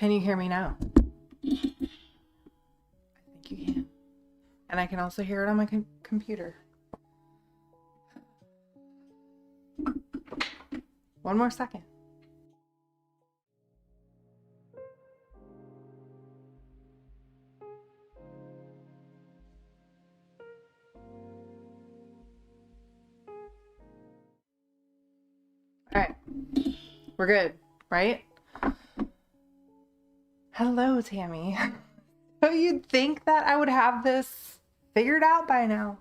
Can you hear me now? I think you can. And I can also hear it on my computer. One more second. All right. We're good, right? Hello, Tammy. So you'd think that I would have this figured out by now.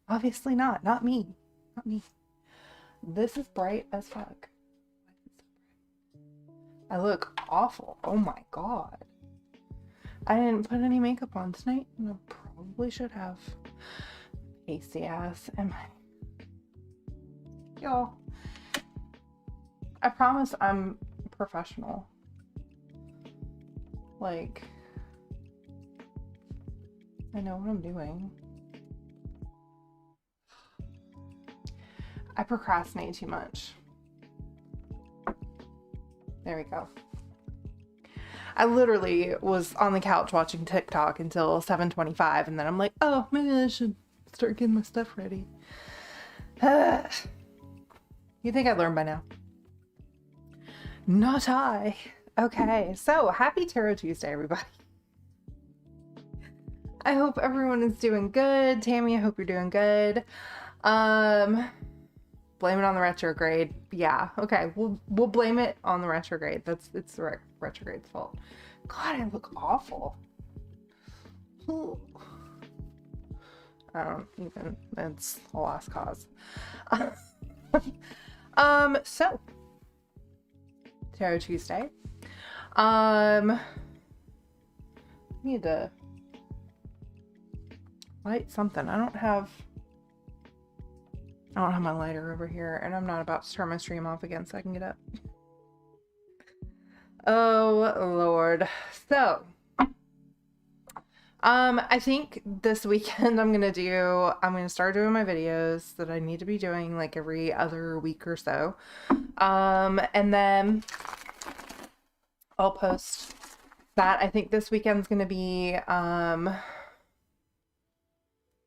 Obviously not. Not me. Not me. This is bright as fuck. I look awful. Oh my god. I didn't put any makeup on tonight, and I probably should have. Pasty ass. Am I? Y'all. I promise I'm professional. Like, I know what I'm doing. I procrastinate too much. There we go. I literally was on the couch watching TikTok until 7:25, and then I'm like, oh, maybe I should start getting my stuff ready. You think I'd learn by now? Not I. Okay, so happy Tarot Tuesday, everybody. I hope everyone is doing good. Tammy, I hope you're doing good. Blame it on the retrograde. Yeah, okay. We'll blame it on the retrograde. It's the retrograde's fault. God, I look awful. I don't even. It's a lost cause. So Tarot Tuesday. Need to light something. I don't have my lighter over here, and I'm not about to turn my stream off again so I can get up. Oh Lord. So I think this weekend I'm gonna start doing my videos that I need to be doing like every other week or so. And then I'll post that. I think this weekend's gonna be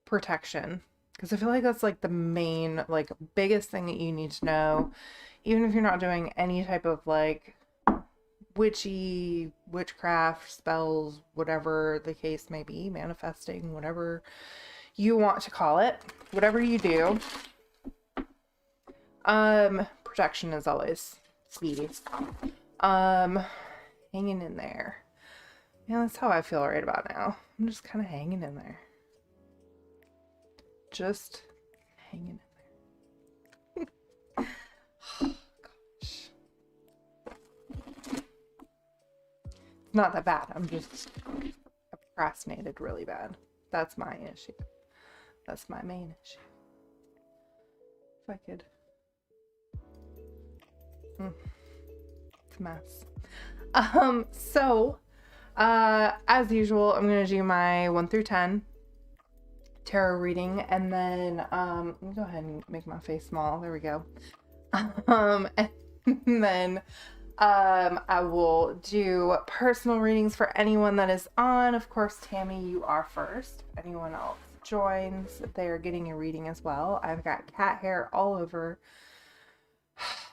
protection, because I feel like that's like the main, like, biggest thing that you need to know, even if you're not doing any type of like witchcraft, spells, whatever the case may be, manifesting, whatever you want to call it, whatever you do. Protection is always key. Hanging in there. Yeah, that's how I feel right about now. I'm just kind of hanging in there. Just hanging in there. Oh, gosh. It's not that bad. I procrastinated really bad. That's my issue. That's my main issue. If I could. It's a mess. As usual, I'm going to do my 1 through 10 tarot reading, and then let me go ahead and make my face small. There we go. And then I will do personal readings for anyone that is on. Of course, Tammy, you are first. If anyone else joins, they are getting a reading as well. I've got cat hair all over.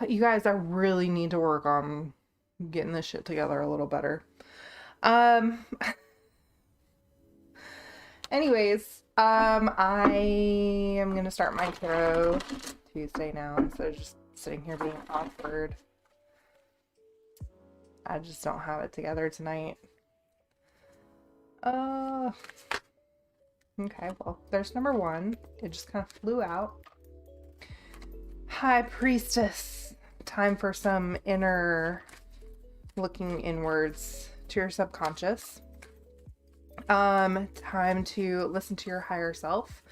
You guys, I really need to work on getting this shit together a little better. Anyways, I am gonna start my Tarot Tuesday now instead of just sitting here being awkward. I just don't have it together tonight. Okay, well, there's number 1. It just kind of flew out. High Priestess. Time for some inner looking inwards to your subconscious. Time to listen to your higher self.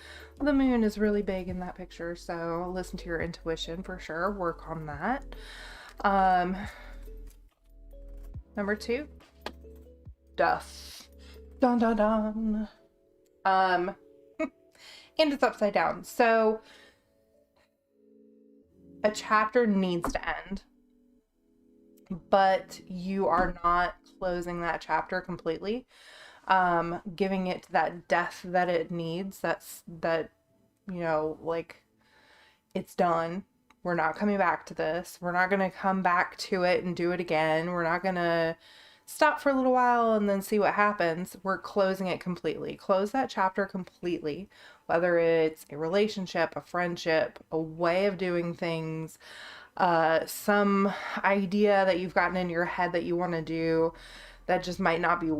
The moon is really big in that picture, so listen to your intuition for sure. Work on that. Number 2, Death. Dun dun dun. And it's upside down. So a chapter needs to end, but you are not closing that chapter completely, giving it that death that it needs. That, you know, like, it's done. We're not coming back to this. We're not going to come back to it and do it again. We're not going to stop for a little while and then see what happens. We're closing it completely. Close that chapter completely, whether it's a relationship, a friendship, a way of doing things, some idea that you've gotten in your head that you want to do that just might not be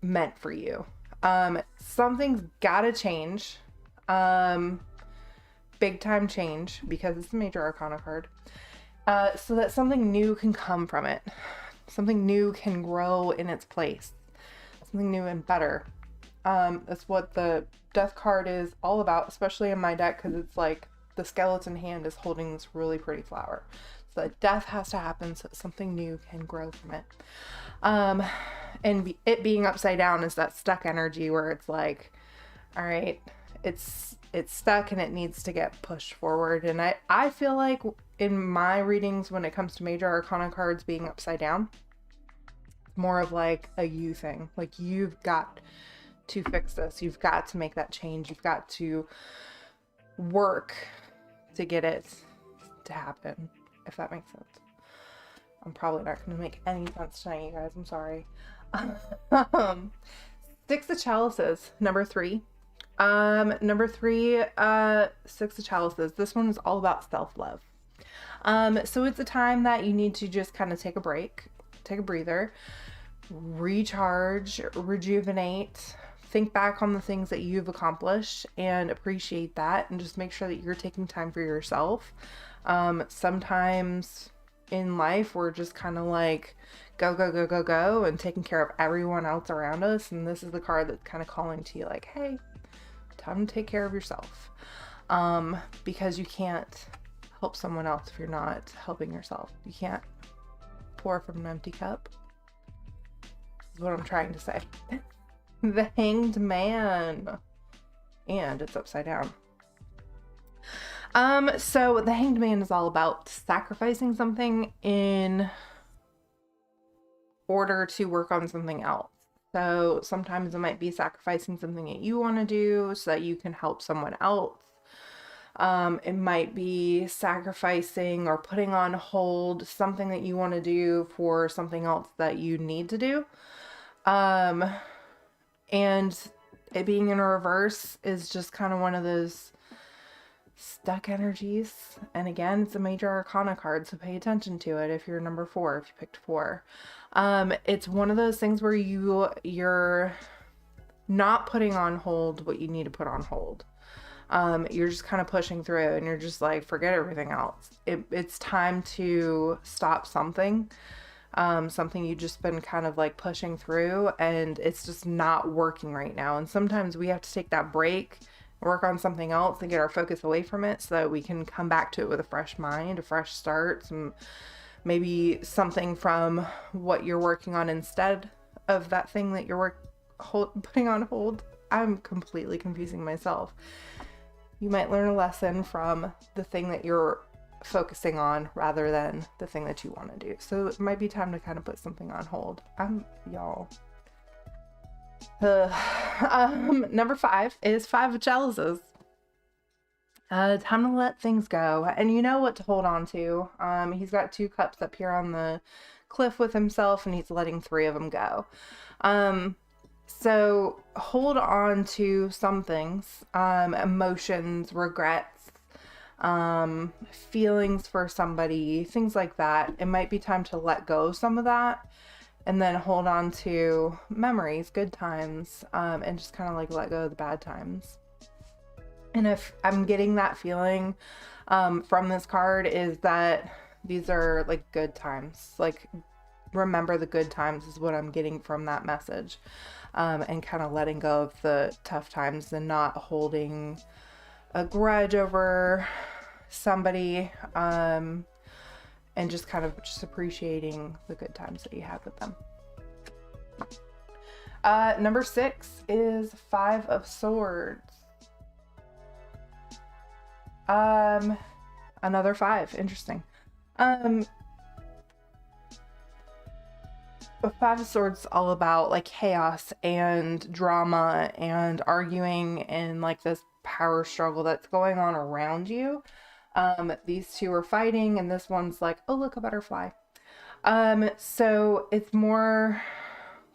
meant for you. Something's gotta change. Big time change, because it's a major arcana card. So that something new can come from it. Something new can grow in its place. Something new and better. That's what the death card is all about, especially in my deck, because it's like the skeleton hand is holding this really pretty flower. So that death has to happen so that something new can grow from it. And it being upside down is that stuck energy where it's like, all right, it's stuck and it needs to get pushed forward. And I feel like in my readings, when it comes to major arcana cards being upside down, more of like a you thing. Like, you've got to fix this. You've got to make that change. You've got to work to get it to happen, if that makes sense. I'm probably not going to make any sense tonight, you guys. I'm sorry. Six of Chalices, number 3. Number 3, Six of Chalices. This one is all about self-love. So it's a time that you need to just kind of take a break, take a breather, recharge, rejuvenate, think back on the things that you've accomplished and appreciate that, and just make sure that you're taking time for yourself. Sometimes in life, we're just kind of like go, go, go, go, go, and taking care of everyone else around us. And this is the card that's kind of calling to you like, hey, time to take care of yourself. Because you can't help someone else if you're not helping yourself. You can't pour from an empty cup, is what I'm trying to say. The Hanged Man. And it's upside down. So the Hanged Man is all about sacrificing something in order to work on something else. So sometimes it might be sacrificing something that you want to do so that you can help someone else. It might be sacrificing or putting on hold something that you want to do for something else that you need to do. And it being in reverse is just kind of one of those stuck energies. And again, it's a major arcana card, so pay attention to it if you're number 4, if you picked 4. It's one of those things where you're not putting on hold what you need to put on hold. You're just kind of pushing through, and you're just like, forget everything else. It's time to stop something. Something you've just been kind of like pushing through, and it's just not working right now. And sometimes we have to take that break, work on something else, and get our focus away from it so that we can come back to it with a fresh mind, a fresh start, some maybe something from what you're working on instead of that thing that you're putting on hold. I'm completely confusing myself. You might learn a lesson from the thing that you're focusing on rather than the thing that you want to do. So it might be time to kind of put something on hold. Y'all. Number 5 is 5 of Chalices. Time to let things go. And you know what to hold on to. He's got 2 cups up here on the cliff with himself, and he's letting 3 of them go. So hold on to some things, emotions, regrets, feelings for somebody, things like that. It might be time to let go of some of that, and then hold on to memories, good times, and just kind of like let go of the bad times. And if I'm getting that feeling from this card, is that these are like good times. Like, remember the good times is what I'm getting from that message. And kind of letting go of the tough times and not holding a grudge over somebody, and just kind of just appreciating the good times that you have with them. Number 6 is 5 of Swords. Another 5. Interesting. Five of Swords is all about like chaos and drama and arguing and like this power struggle that's going on around you. These two are fighting, and this one's like, oh, look, a butterfly. So it's more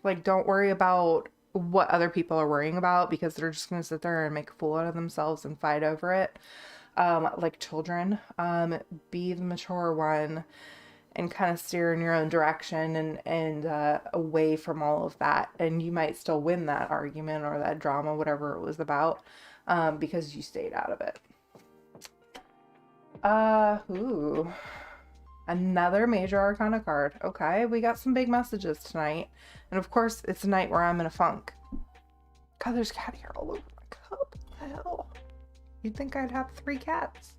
like, don't worry about what other people are worrying about, because they're just going to sit there and make a fool out of themselves and fight over it. Like children. Be the mature one and kind of steer in your own direction and away from all of that. And you might still win that argument or that drama, whatever it was about, because you stayed out of it. Ooh. Another major arcana card. Okay, we got some big messages tonight. And of course, it's a night where I'm in a funk. God, there's cat hair all over my cup. What the hell? You'd think I'd have 3 cats.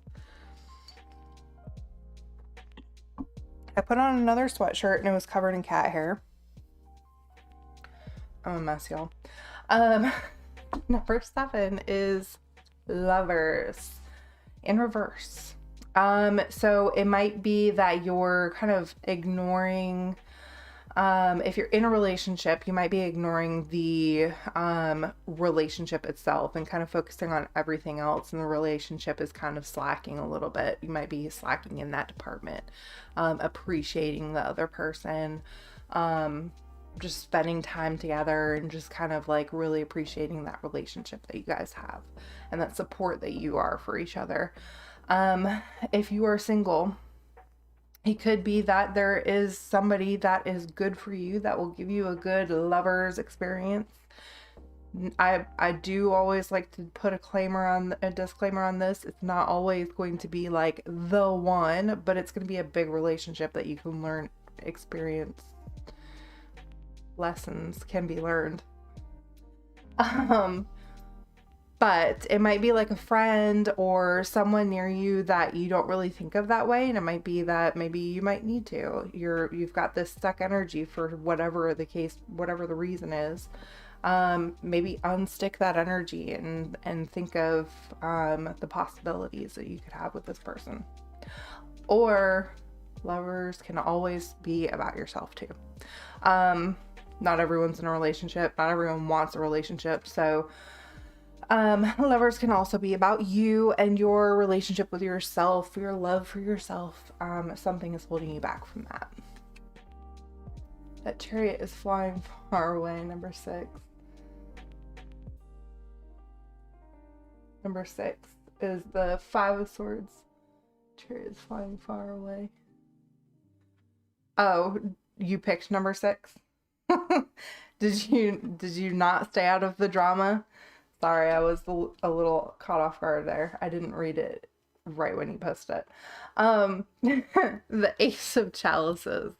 I put on another sweatshirt and it was covered in cat hair. I'm a mess, y'all. Number 7 is Lovers in reverse. So it might be that you're kind of ignoring, if you're in a relationship, you might be ignoring the relationship itself and kind of focusing on everything else, and the relationship is kind of slacking a little bit. You might be slacking in that department, appreciating the other person, just spending time together and just kind of like really appreciating that relationship that you guys have and that support that you are for each other. If you are single, it could be that there is somebody that is good for you, that will give you a good lover's experience. I do always like to put a disclaimer on this. It's not always going to be like the one, but it's going to be a big relationship that you can learn, experience. Lessons can be learned. But it might be like a friend or someone near you that you don't really think of that way. And it might be that maybe you might need to. You've got this stuck energy for whatever the case, whatever the reason is. Maybe unstick that energy and think of the possibilities that you could have with this person. Or lovers can always be about yourself too. Not everyone's in a relationship. Not everyone wants a relationship. So lovers can also be about you and your relationship with yourself, your love for yourself. Something is holding you back from that. That Chariot is flying far away, number 6. Number 6 is the 5 of Swords. Chariot is flying far away. Oh, you picked number 6? Did you not stay out of the drama? Sorry, I was a little caught off guard there. I didn't read it right when you posted it. The Ace of Chalices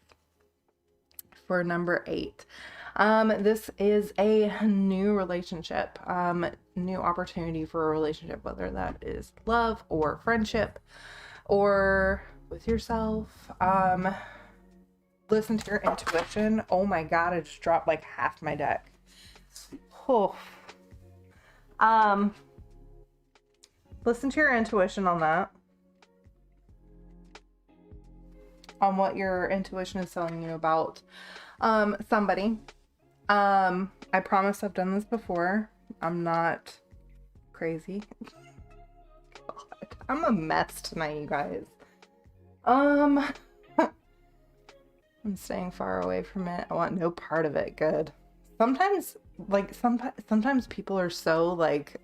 for number 8. This is a new relationship, new opportunity for a relationship, whether that is love or friendship or with yourself. Listen to your intuition. Oh my God, I just dropped like half my deck. Oh. Listen to your intuition on that. On what your intuition is telling you about somebody. I promise I've done this before. I'm not crazy. God, I'm a mess tonight, you guys. I'm staying far away from it. I want no part of it. Good. Sometimes people are so like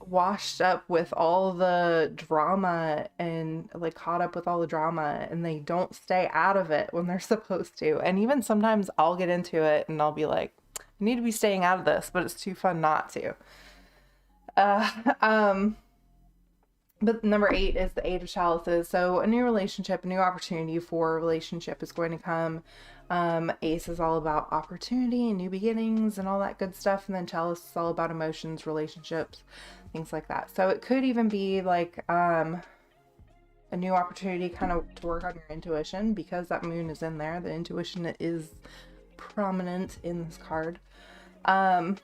washed up with all the drama and like caught up with all the drama, and they don't stay out of it when they're supposed to. And even sometimes I'll get into it and I'll be like, I need to be staying out of this, but it's too fun not to. But number 8 is the 8 of Chalices. So a new relationship, a new opportunity for a relationship is going to come. Ace is all about opportunity and new beginnings and all that good stuff. And then Chalice is all about emotions, relationships, things like that. So it could even be like a new opportunity kind of to work on your intuition, because that moon is in there. The intuition is prominent in this card. Number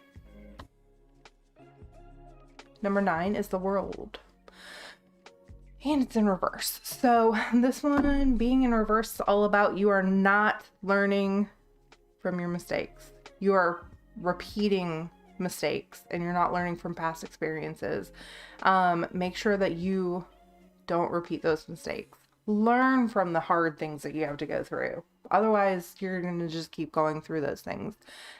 9 is the World. And it's in reverse. So this one being in reverse is all about you are not learning from your mistakes. You are repeating mistakes and you're not learning from past experiences. Make sure that you don't repeat those mistakes. Learn from the hard things that you have to go through. Otherwise, you're going to just keep going through those things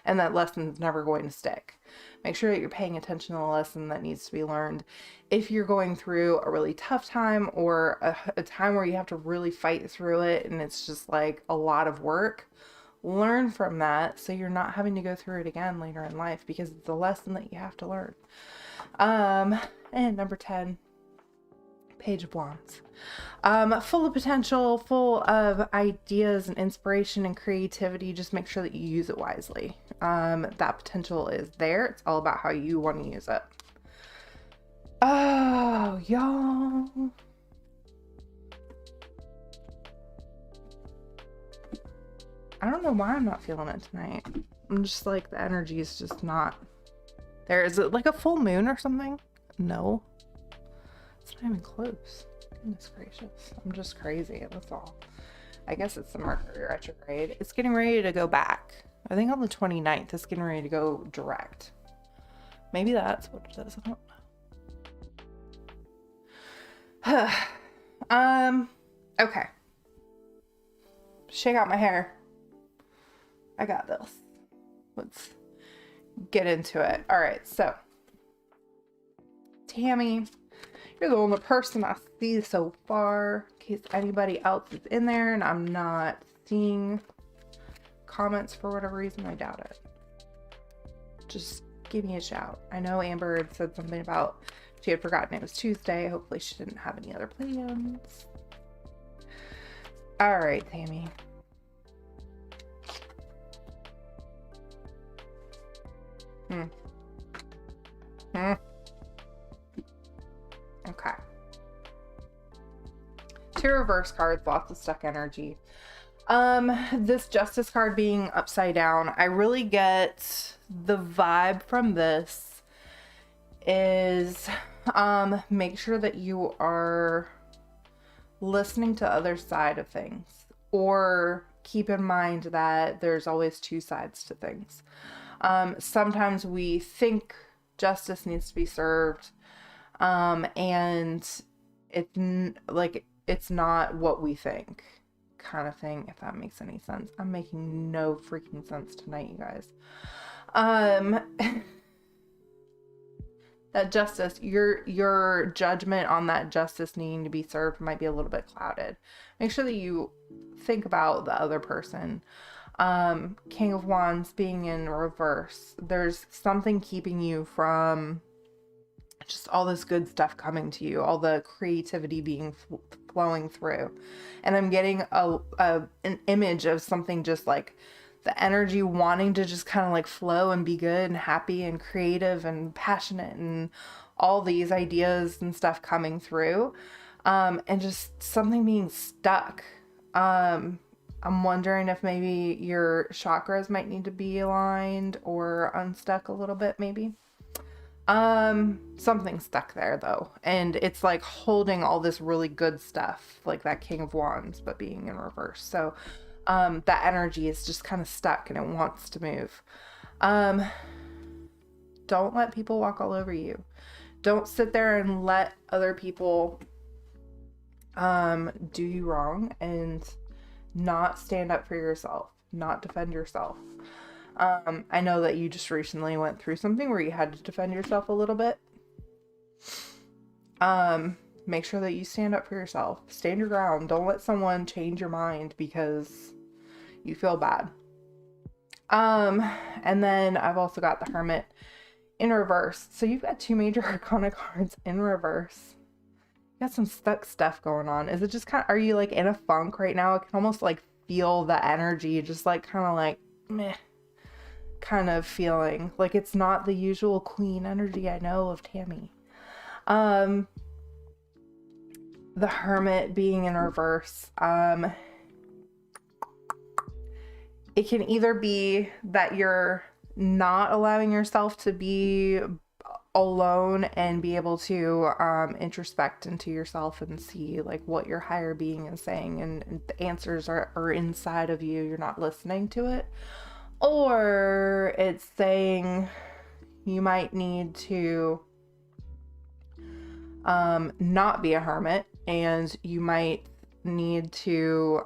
and that lesson's never going to stick. Make sure that you're paying attention to the lesson that needs to be learned. If you're going through a really tough time or a time where you have to really fight through it and it's just like a lot of work, learn from that so you're not having to go through it again later in life, because it's a lesson that you have to learn. And number 10, Page of Wands. Full of potential, full of ideas and inspiration and creativity. Just make sure that you use it wisely. That potential is there. It's all about how you want to use it. Oh, y'all. I don't know why I'm not feeling it tonight. I'm just like, the energy is just not there. Is it like a full moon or something? No. It's not even close. Goodness gracious. I'm just crazy. That's all. I guess it's the Mercury retrograde. It's getting ready to go back. I think on the 29th, it's getting ready to go direct. Maybe that's what it is. I don't know. Okay. Shake out my hair. I got this. Let's get into it. All right, so Tammy, you're the only person I see so far. In case anybody else is in there and I'm not seeing comments for whatever reason, I doubt it. Just give me a shout. I know Amber had said something about she had forgotten it was Tuesday. Hopefully she didn't have any other plans. All right, Tammy. Okay. Two reverse cards, lots of stuck energy. This Justice card being upside down, I really get the vibe from this is make sure that you are listening to other side of things, or keep in mind that there's always two sides to things. Sometimes we think justice needs to be served, and it's not what we think, kind of thing, if that makes any sense. I'm making no freaking sense tonight, you guys. That justice, your judgment on that justice needing to be served might be a little bit clouded. Make sure that you think about the other person. King of Wands being in reverse, there's something keeping you from just all this good stuff coming to you, all the creativity being flowing through. And I'm getting an image of something just like the energy wanting to just kind of like flow and be good and happy and creative and passionate and all these ideas and stuff coming through, and just something being stuck. I'm wondering if maybe your chakras might need to be aligned or unstuck a little bit, maybe. Something's stuck there though. And it's like holding all this really good stuff, like that King of Wands, but being in reverse. So, that energy is just kind of stuck and it wants to move. Don't let people walk all over you. Don't sit there and let other people, do you wrong and not stand up for yourself, not defend yourself. I know that you just recently went through something where you had to defend yourself a little bit. Make sure that you stand up for yourself. Stand your ground. Don't let someone change your mind because you feel bad. And then I've also got the Hermit in reverse. So you've got two major arcana cards in reverse. You got some stuck stuff going on. Is it just kind of, are you like in a funk right now? I can almost like feel the energy, just like kind of like meh kind of feeling. Like it's not the usual queen energy I know of Tammy. The Hermit being in reverse, it can either be that you're not allowing yourself to be alone and be able to introspect into yourself and see like what your higher being is saying, and the answers are inside of you. You're not listening to it. Or it's saying you might need to not be a hermit, and you might need to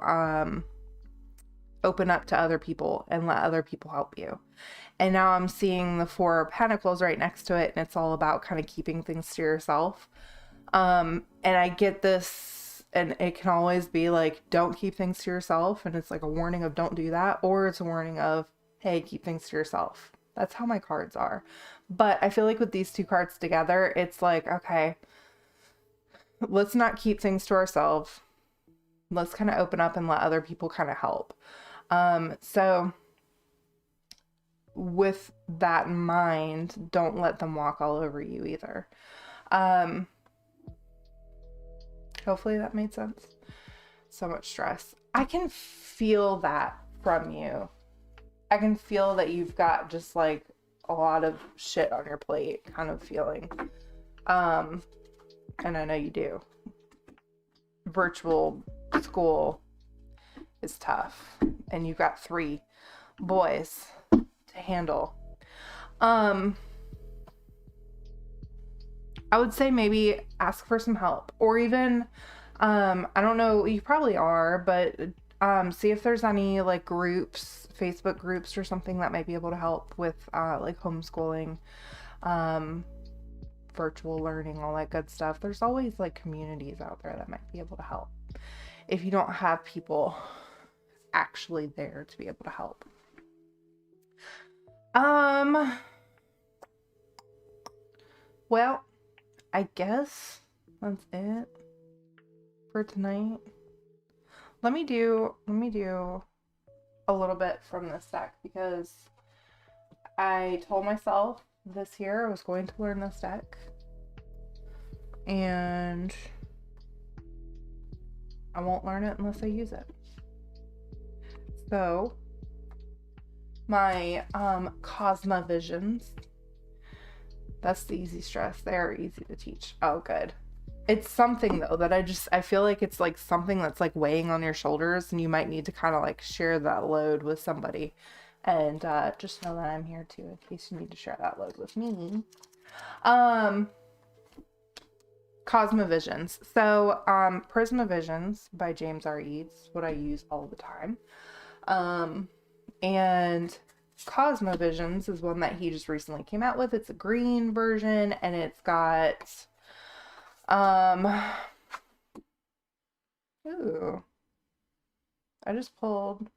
open up to other people and let other people help you. And now I'm seeing the Four of Pentacles right next to it, and it's all about kind of keeping things to yourself. And I get this, and it can always be like, don't keep things to yourself, and it's like a warning of don't do that, or it's a warning of, hey, keep things to yourself. That's how my cards are. But I feel like with these two cards together, it's like, okay, let's not keep things to ourselves. Let's kind of open up and let other people kind of help. So with that in mind, don't let them walk all over you either. Hopefully that made sense. So much stress. I can feel that from you. I can feel that you've got just like a lot of shit on your plate kind of feeling. And I know you do. Virtual school is tough. And you've got 3 boys to handle. I would say maybe ask for some help, or even, I don't know, you probably are, but see if there's any like groups, Facebook groups or something that might be able to help with like homeschooling, virtual learning, all that good stuff. There's always like communities out there that might be able to help if you don't have people actually there to be able to help. Well, I guess that's it for tonight. Let me do a little bit from this deck, because I told myself this year I was going to learn this deck, and I won't learn it unless I use it. So my Cosmovisions, that's the easy stress. They're easy to teach. Oh, good. It's something though that I feel like it's like something that's like weighing on your shoulders, and you might need to kind of like share that load with somebody. And just know that I'm here too in case you need to share that load with me. Cosmovisions. So Prismavisions by James R. Eads, what I use all the time. And Cosmovisions is one that he just recently came out with. It's a green version, and it's got ooh, I just pulled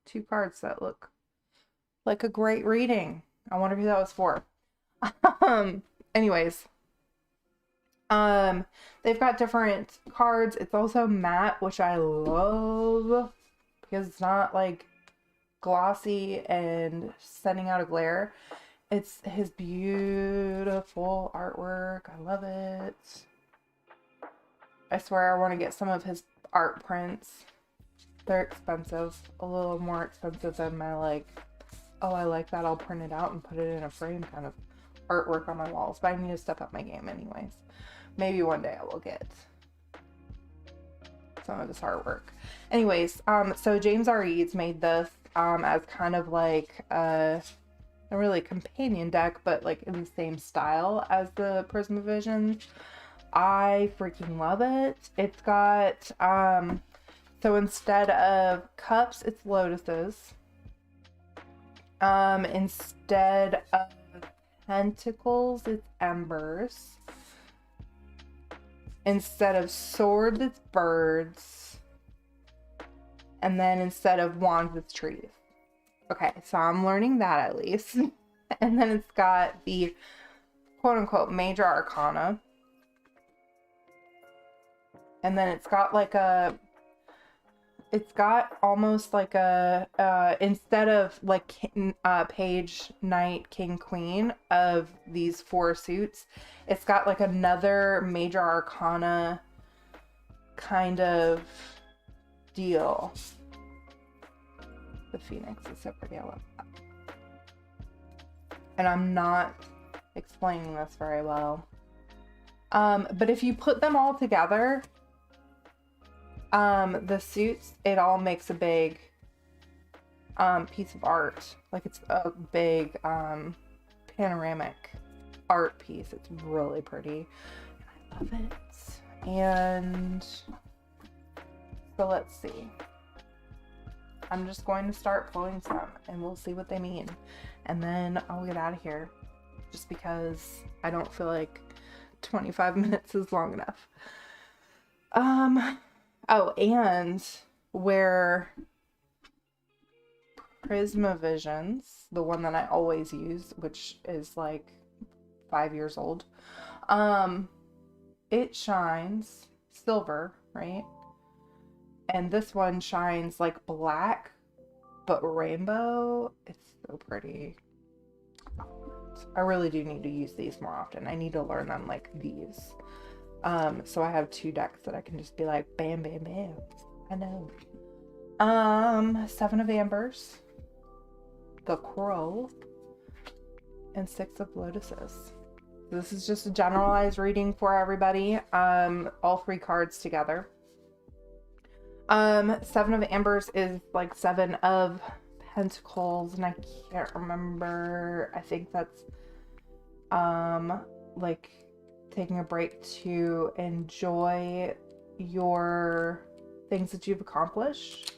2 cards that look like a great reading. I wonder who that was for. Anyways, they've got different cards. It's also matte, which I love because it's not like glossy and sending out a glare. It's his beautiful artwork. I love it. I swear I want to get some of his art prints. They're expensive, a little more expensive than my like, oh, I like that, I'll print it out and put it in a frame kind of artwork on my walls. But I need to step up my game anyways. Maybe one day I will get some of this artwork. Anyways, so James R. Eads made this as kind of like a really companion deck, but like in the same style as the Prismavisions. I freaking love it. It's got so instead of cups, it's lotuses. Instead of pentacles, it's embers. Instead of swords, it's birds. And then instead of wands, it's trees. Okay, so I'm learning that at least. And then it's got the quote-unquote major arcana. And then it's got like a... It's got almost like a... instead of like page, knight, king, queen of these 4 suits, it's got like another major arcana kind of deal. The phoenix is so pretty. I love that. And I'm not explaining this very well. But if you put them all together, the suits, it all makes a big piece of art. Like it's a big panoramic art piece. It's really pretty. I love it. And so let's see. I'm just going to start pulling some and we'll see what they mean. And then I'll get out of here just because I don't feel like 25 minutes is long enough. Oh, and where Prismavisions, the one that I always use, which is like 5 years old, it shines silver, right? And this one shines like black, but rainbow. It's so pretty. I really do need to use these more often. I need to learn them like these. So I have 2 decks that I can just be like, bam, bam, bam. I know. 7 of Ambers, the Crow, and 6 of Lotuses. This is just a generalized reading for everybody. All 3 cards together. 7 of Ambers is like 7 of Pentacles, and I can't remember. I think that's like taking a break to enjoy your things that you've accomplished.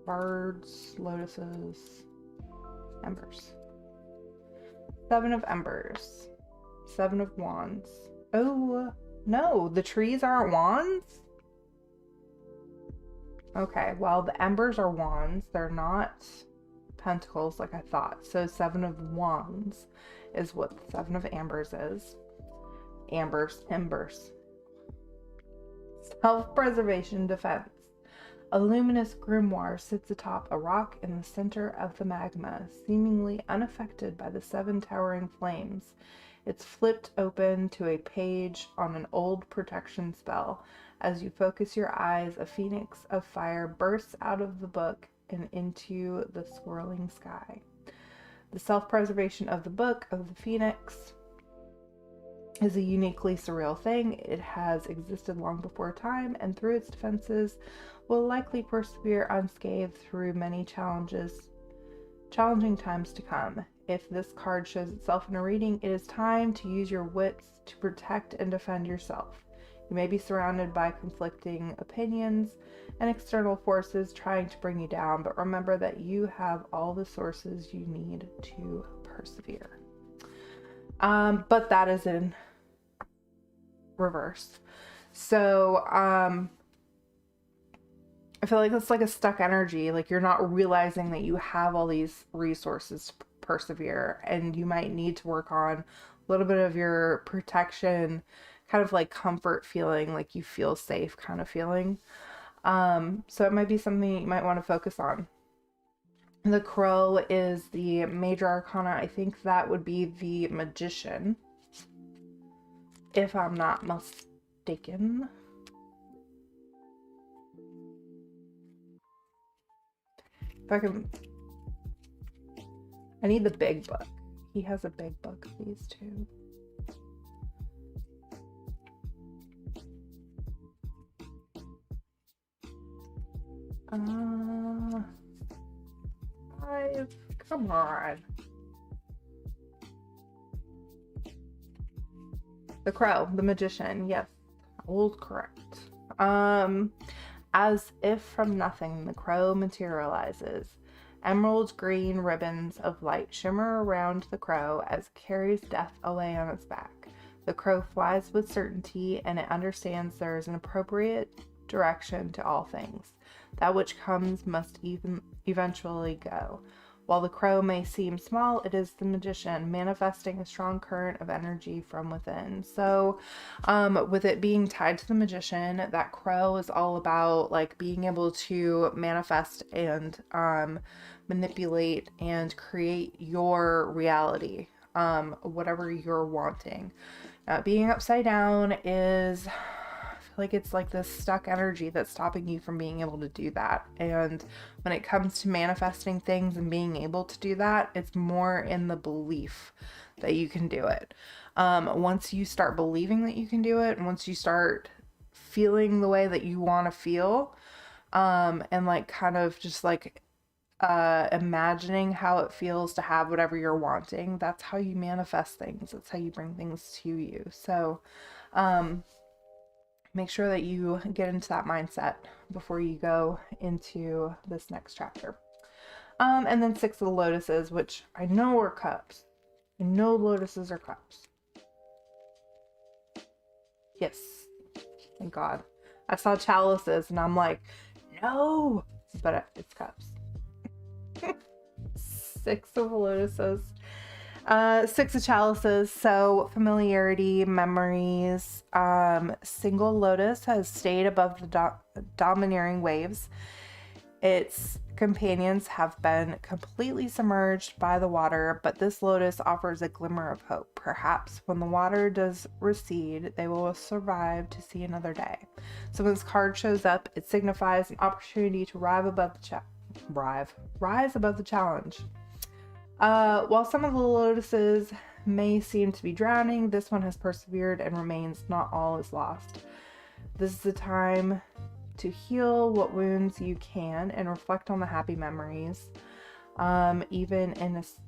Birds, lotuses, embers. 7 of Embers. 7 of Wands. Oh, no, the trees aren't wands? Okay, well, the embers are wands. They're not pentacles like I thought. So 7 of Wands is what the 7 of Ambers is. Embers. Self-preservation defense. A luminous grimoire sits atop a rock in the center of the magma, seemingly unaffected by the 7 towering flames. It's flipped open to a page on an old protection spell. As you focus your eyes, a phoenix of fire bursts out of the book and into the swirling sky. The self-preservation of the Book of the Phoenix is a uniquely surreal thing. It has existed long before time, and through its defenses will likely persevere unscathed through many challenging times to come. If this card shows itself in a reading, it is time to use your wits to protect and defend yourself. You may be surrounded by conflicting opinions and external forces trying to bring you down, but remember that you have all the sources you need to persevere. But that is in reverse. So, I feel like it's like a stuck energy. Like you're not realizing that you have all these resources to persevere, and you might need to work on a little bit of your protection, kind of like comfort feeling, like you feel safe kind of feeling. So it might be something you might want to focus on. The Crow is the major arcana. I think that would be the Magician, if I'm not mistaken. If I can... I need the big book. He has a big book of these too. Come on. The Crow, the Magician, yes. Old correct. As if from nothing, the Crow materializes. Emerald green ribbons of light shimmer around the Crow as it carries death away on its back. The Crow flies with certainty, and it understands there is an appropriate direction to all things. That which comes must eventually go. While the Crow may seem small, it is the Magician manifesting a strong current of energy from within. So with it being tied to the Magician, that Crow is all about like being able to manifest and manipulate and create your reality, whatever you're wanting. Being upside down is... like it's like this stuck energy that's stopping you from being able to do that. And when it comes to manifesting things and being able to do that, it's more in the belief that you can do it. Once you start believing that you can do it, and once you start feeling the way that you want to feel, and like kind of just like imagining how it feels to have whatever you're wanting. That's how you manifest things. That's how you bring things to you. So make sure that you get into that mindset before you go into this next chapter. And then 6 of the lotuses, which I know are cups. I know lotuses are cups. Yes. Thank God. I saw chalices and I'm like, no, but it's cups. 6 of lotuses. 6 of chalices. So familiarity, memories. Single lotus has stayed above the domineering waves. Its companions have been completely submerged by the water, but this lotus offers a glimmer of hope. Perhaps when the water does recede, they will survive to see another day. So when this card shows up, it signifies an opportunity to rise above the challenge. While some of the lotuses may seem to be drowning, this one has persevered and remains. Not all is lost. This is the time to heal what wounds you can and reflect on the happy memories. Even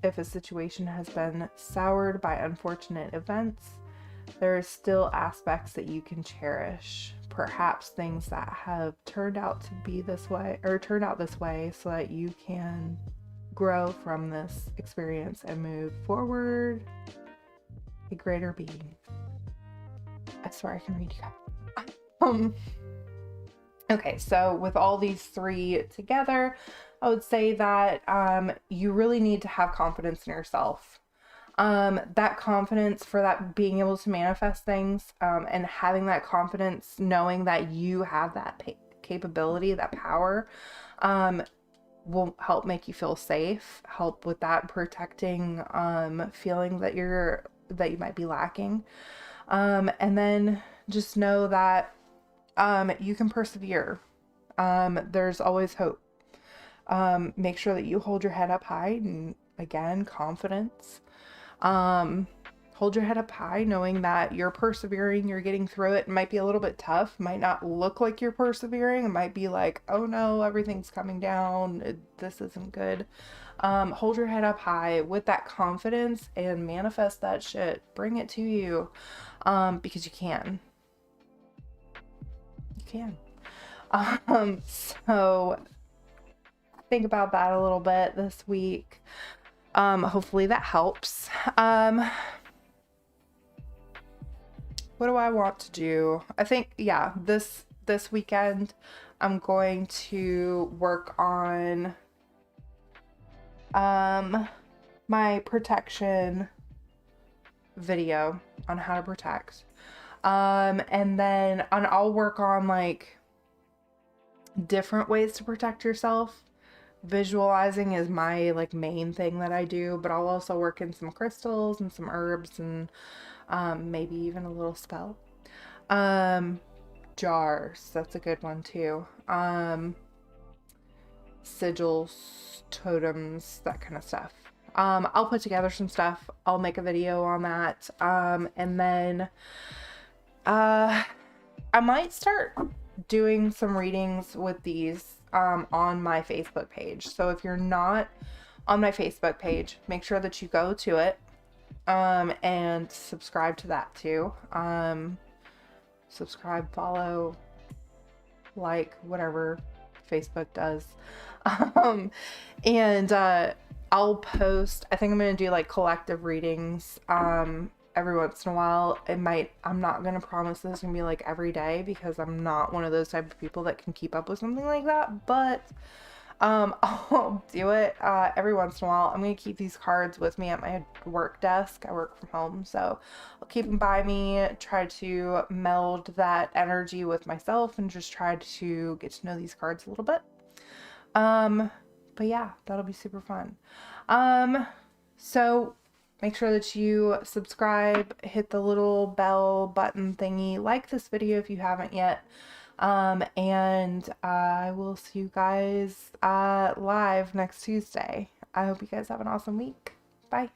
if a situation has been soured by unfortunate events, there are still aspects that you can cherish. Perhaps things that have turned out to be this way, or turned out this way, so that you can grow from this experience and move forward a greater being. I swear I can read you guys. Okay, so with all these 3 together, I would say that you really need to have confidence in yourself. That confidence for that being able to manifest things, and having that confidence, knowing that you have that capability, that power, will help make you feel safe, help with that protecting feeling that you might be lacking. And then just know that you can persevere. There's always hope. Make sure that you hold your head up high, and again, confidence. Hold your head up high, knowing that you're persevering, you're getting through it. It might be a little bit tough, might not look like you're persevering. It might be like, oh no, everything's coming down. This isn't good. Hold your head up high with that confidence and manifest that shit. Bring it to you, because you can. You can. So think about that a little bit this week. Hopefully that helps. What do I want to do? I think, yeah, this weekend I'm going to work on my protection video on how to protect. And then I'll work on like different ways to protect yourself. Visualizing is my like main thing that I do, but I'll also work in some crystals and some herbs and maybe even a little spell. Jars, that's a good one too. Sigils, totems, that kind of stuff. I'll put together some stuff. I'll make a video on that. And then I might start doing some readings with these on my Facebook page. So if you're not on my Facebook page, make sure that you go to it and subscribe to that too. Subscribe, follow, like, whatever Facebook does. And I'll post, I think I'm going to do like collective readings every once in a while. I'm not going to promise this is going to be like every day, because I'm not one of those type of people that can keep up with something like that, but I'll do it every once in a while. I'm going to keep these cards with me at my work desk. I work from home, so I'll keep them by me, try to meld that energy with myself, and just try to get to know these cards a little bit. But yeah, that'll be super fun. So make sure that you subscribe, hit the little bell button thingy, like this video if you haven't yet. And I will see you guys live next Tuesday. I hope you guys have an awesome week. Bye.